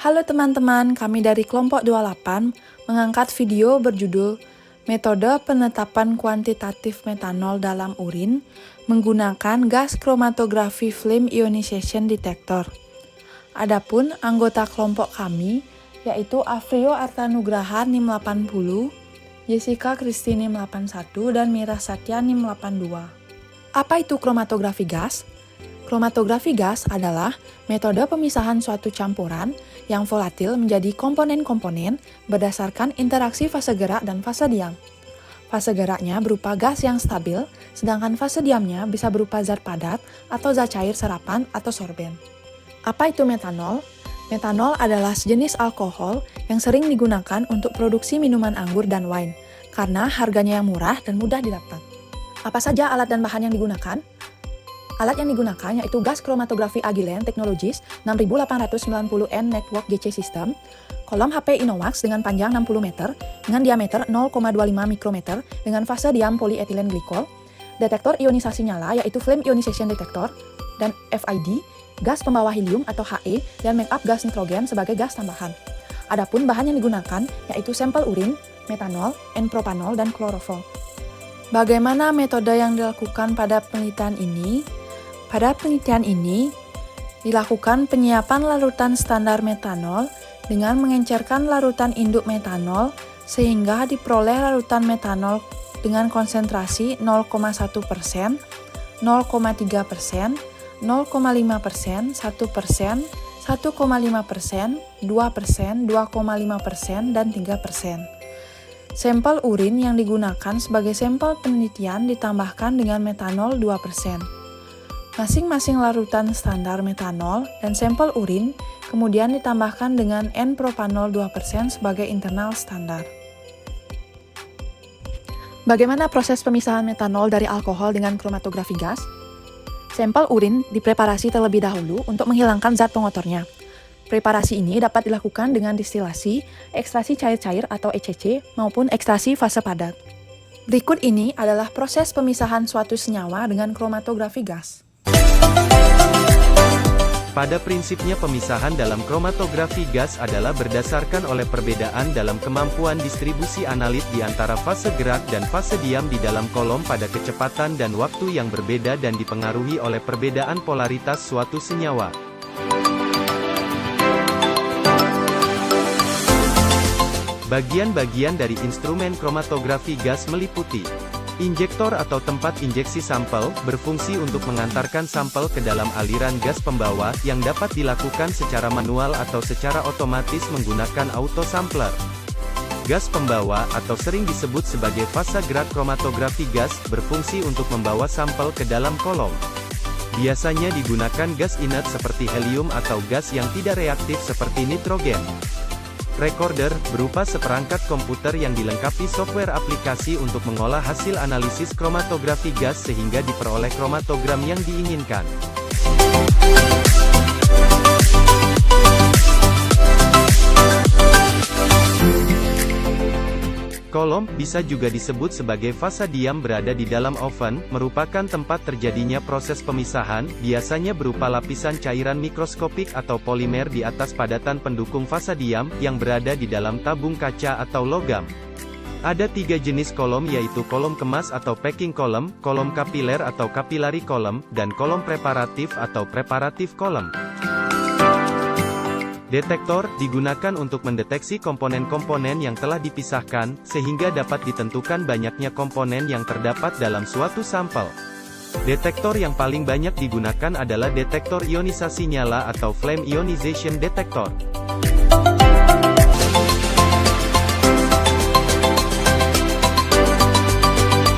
Halo teman-teman, kami dari kelompok 28 mengangkat video berjudul Metode Penetapan Kuantitatif Metanol dalam Urin menggunakan gas kromatografi Flame Ionization Detector. Adapun anggota kelompok kami yaitu Afrio Artanugraha NIM 80, Jessica Kristi NIM 81, dan Mira Satya NIM 82. Apa itu kromatografi gas? Kromatografi gas adalah metode pemisahan suatu campuran yang volatil menjadi komponen-komponen berdasarkan interaksi fase gerak dan fase diam. Fase geraknya berupa gas yang stabil, sedangkan fase diamnya bisa berupa zat padat atau zat cair serapan atau sorben. Apa itu metanol? Metanol adalah sejenis alkohol yang sering digunakan untuk produksi minuman anggur dan wine, karena harganya yang murah dan mudah didapat. Apa saja alat dan bahan yang digunakan? Alat yang digunakan yaitu gas kromatografi Agilent Technologies 6890N Network GC System, kolom HP Inowax dengan panjang 60 meter dengan diameter 0,25 mikrometer dengan fase diam polyethylene glycol, detektor ionisasi nyala yaitu Flame Ionization Detector, dan FID, gas pembawa helium atau HE, dan make up gas nitrogen sebagai gas tambahan. Adapun bahan yang digunakan yaitu sampel urin, metanol, N-propanol, dan klorofol. Bagaimana metode yang dilakukan pada penelitian ini? Pada penelitian ini, dilakukan penyiapan larutan standar metanol dengan mengencerkan larutan induk metanol sehingga diperoleh larutan metanol dengan konsentrasi 0,1%, 0,3%, 0,5%, 1%, 1%, 1,5%, 2%, 2,5%, dan 3%. Sampel urin yang digunakan sebagai sampel penelitian ditambahkan dengan metanol 2%. Masing-masing larutan standar metanol dan sampel urin kemudian ditambahkan dengan N-propanol 2% sebagai internal standar. Bagaimana proses pemisahan metanol dari alkohol dengan kromatografi gas? Sampel urin dipreparasi terlebih dahulu untuk menghilangkan zat pengotornya. Preparasi ini dapat dilakukan dengan distilasi, ekstraksi cair-cair atau ECC, maupun ekstraksi fase padat. Berikut ini adalah proses pemisahan suatu senyawa dengan kromatografi gas. Pada prinsipnya pemisahan dalam kromatografi gas adalah berdasarkan oleh perbedaan dalam kemampuan distribusi analit di antara fase gerak dan fase diam di dalam kolom pada kecepatan dan waktu yang berbeda dan dipengaruhi oleh perbedaan polaritas suatu senyawa. Bagian-bagian dari instrumen kromatografi gas meliputi injektor atau tempat injeksi sampel, berfungsi untuk mengantarkan sampel ke dalam aliran gas pembawa, yang dapat dilakukan secara manual atau secara otomatis menggunakan autosampler. Gas pembawa, atau sering disebut sebagai fase gerak kromatografi gas, berfungsi untuk membawa sampel ke dalam kolom. Biasanya digunakan gas inert seperti helium atau gas yang tidak reaktif seperti nitrogen. Recorder, berupa seperangkat komputer yang dilengkapi software aplikasi untuk mengolah hasil analisis kromatografi gas sehingga diperoleh kromatogram yang diinginkan. Kolom, bisa juga disebut sebagai fase diam, berada di dalam oven, merupakan tempat terjadinya proses pemisahan, biasanya berupa lapisan cairan mikroskopik atau polimer di atas padatan pendukung fase diam, yang berada di dalam tabung kaca atau logam. Ada 3 jenis kolom, yaitu kolom kemas atau packing column, kolom kapiler atau capillary column, dan kolom preparatif atau preparative column. Detektor digunakan untuk mendeteksi komponen-komponen yang telah dipisahkan, sehingga dapat ditentukan banyaknya komponen yang terdapat dalam suatu sampel. Detektor yang paling banyak digunakan adalah detektor ionisasi nyala atau Flame Ionization Detector.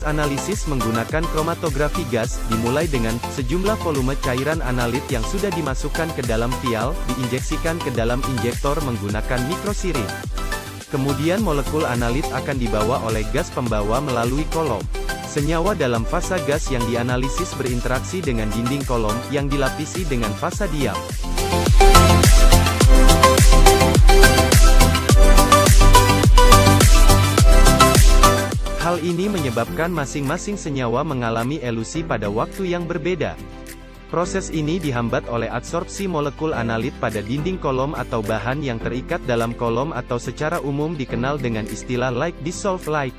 Analisis menggunakan kromatografi gas, dimulai dengan sejumlah volume cairan analit yang sudah dimasukkan ke dalam vial, diinjeksikan ke dalam injektor menggunakan mikrosiring. Kemudian molekul analit akan dibawa oleh gas pembawa melalui kolom. Senyawa dalam fase gas yang dianalisis berinteraksi dengan dinding kolom, yang dilapisi dengan fase diam. Hal ini menyebabkan masing-masing senyawa mengalami elusi pada waktu yang berbeda. Proses ini dihambat oleh adsorpsi molekul analit pada dinding kolom atau bahan yang terikat dalam kolom atau secara umum dikenal dengan istilah light dissolved light.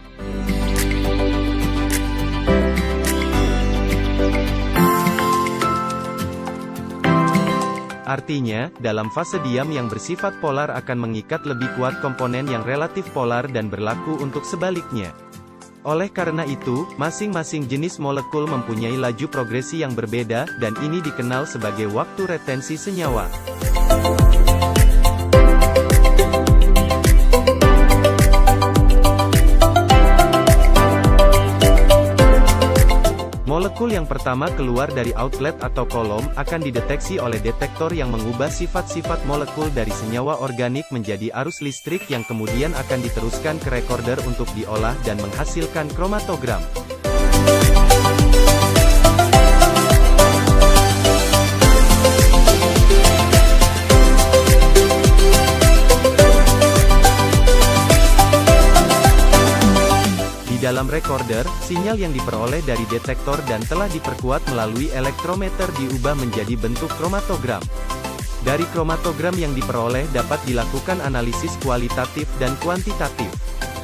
Artinya, dalam fase diam yang bersifat polar akan mengikat lebih kuat komponen yang relatif polar dan berlaku untuk sebaliknya. Oleh karena itu, masing-masing jenis molekul mempunyai laju progresi yang berbeda, dan ini dikenal sebagai waktu retensi senyawa. Molekul yang pertama keluar dari outlet atau kolom, akan dideteksi oleh detektor yang mengubah sifat-sifat molekul dari senyawa organik menjadi arus listrik yang kemudian akan diteruskan ke recorder untuk diolah dan menghasilkan kromatogram. Dalam recorder, sinyal yang diperoleh dari detektor dan telah diperkuat melalui elektrometer diubah menjadi bentuk kromatogram. Dari kromatogram yang diperoleh dapat dilakukan analisis kualitatif dan kuantitatif.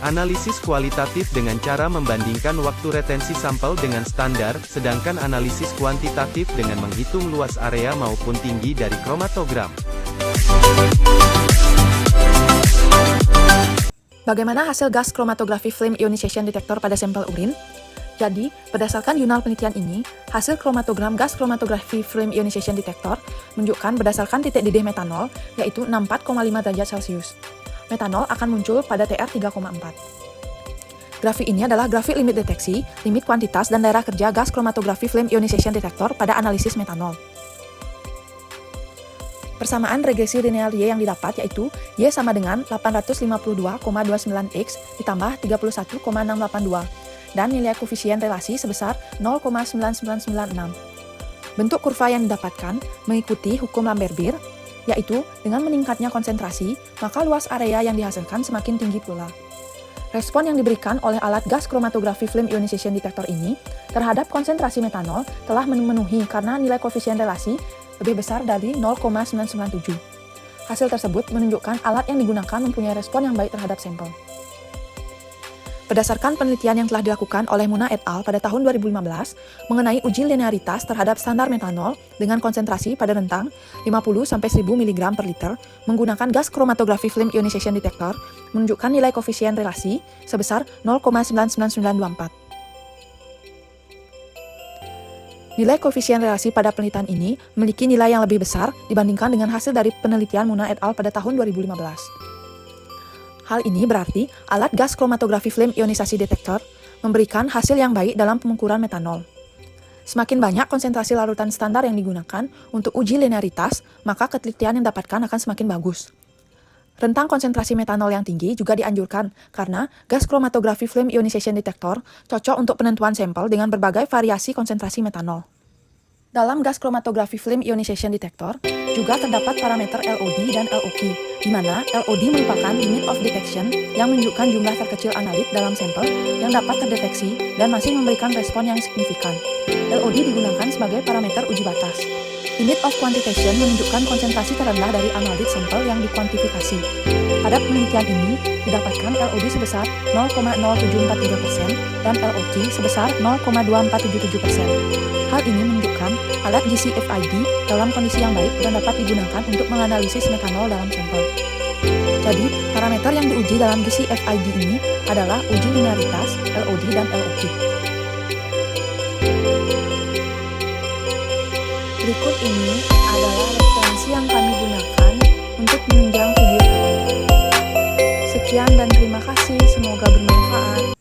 Analisis kualitatif dengan cara membandingkan waktu retensi sampel dengan standar, sedangkan analisis kuantitatif dengan menghitung luas area maupun tinggi dari kromatogram. Bagaimana hasil gas chromatography flame ionization detector pada sampel urin? Jadi, berdasarkan jurnal penelitian ini, hasil kromatogram gas chromatography flame ionization detector menunjukkan berdasarkan titik didih metanol, yaitu 64,5 derajat Celcius. Metanol akan muncul pada TR 3,4. Grafik ini adalah grafik limit deteksi, limit kuantitas, dan daerah kerja gas chromatography flame ionization detector pada analisis metanol. Persamaan regresi linear Y yang didapat yaitu Y sama dengan 852,29X ditambah 31,682 dan nilai koefisien relasi sebesar 0,9996. Bentuk kurva yang didapatkan mengikuti hukum Lambert-Beer, yaitu dengan meningkatnya konsentrasi, maka luas area yang dihasilkan semakin tinggi pula. Respon yang diberikan oleh alat gas chromatography flame ionization detector ini terhadap konsentrasi metanol telah memenuhi karena nilai koefisien relasi lebih besar dari 0,997. Hasil tersebut menunjukkan alat yang digunakan mempunyai respon yang baik terhadap sampel. Berdasarkan penelitian yang telah dilakukan oleh Muna et al. Pada tahun 2015 mengenai uji linearitas terhadap standar metanol dengan konsentrasi pada rentang 50-1000 mg per liter menggunakan gas chromatography flame ionization detector menunjukkan nilai koefisien relasi sebesar 0,99924. Nilai koefisien relasi pada penelitian ini memiliki nilai yang lebih besar dibandingkan dengan hasil dari penelitian Muna et al. Pada tahun 2015. Hal ini berarti alat gas chromatography flame ionisasi detektor memberikan hasil yang baik dalam pengukuran metanol. Semakin banyak konsentrasi larutan standar yang digunakan untuk uji linearitas, maka ketelitian yang didapatkan akan semakin bagus. Rentang konsentrasi metanol yang tinggi juga dianjurkan karena gas chromatography flame ionization detector cocok untuk penentuan sampel dengan berbagai variasi konsentrasi metanol. Dalam gas chromatography flame ionization detector juga terdapat parameter LOD dan LOQ, di mana LOD merupakan limit of detection yang menunjukkan jumlah terkecil analit dalam sampel yang dapat terdeteksi dan masih memberikan respon yang signifikan. LOD digunakan sebagai parameter uji batas. Limit of quantitation menunjukkan konsentrasi terendah dari analit sampel yang dikuantifikasi. Pada penelitian ini, didapatkan LOD sebesar 0,0743% dan LOQ sebesar 0,2477%. Hal ini menunjukkan alat GCFID dalam kondisi yang baik dan dapat digunakan untuk menganalisis metanol dalam sampel. Jadi, parameter yang diuji dalam GCFID ini adalah uji linearitas, LOD, dan LOQ. Berikut ini adalah referensi yang kami gunakan untuk menunjang video kami. Sekian dan terima kasih, semoga bermanfaat.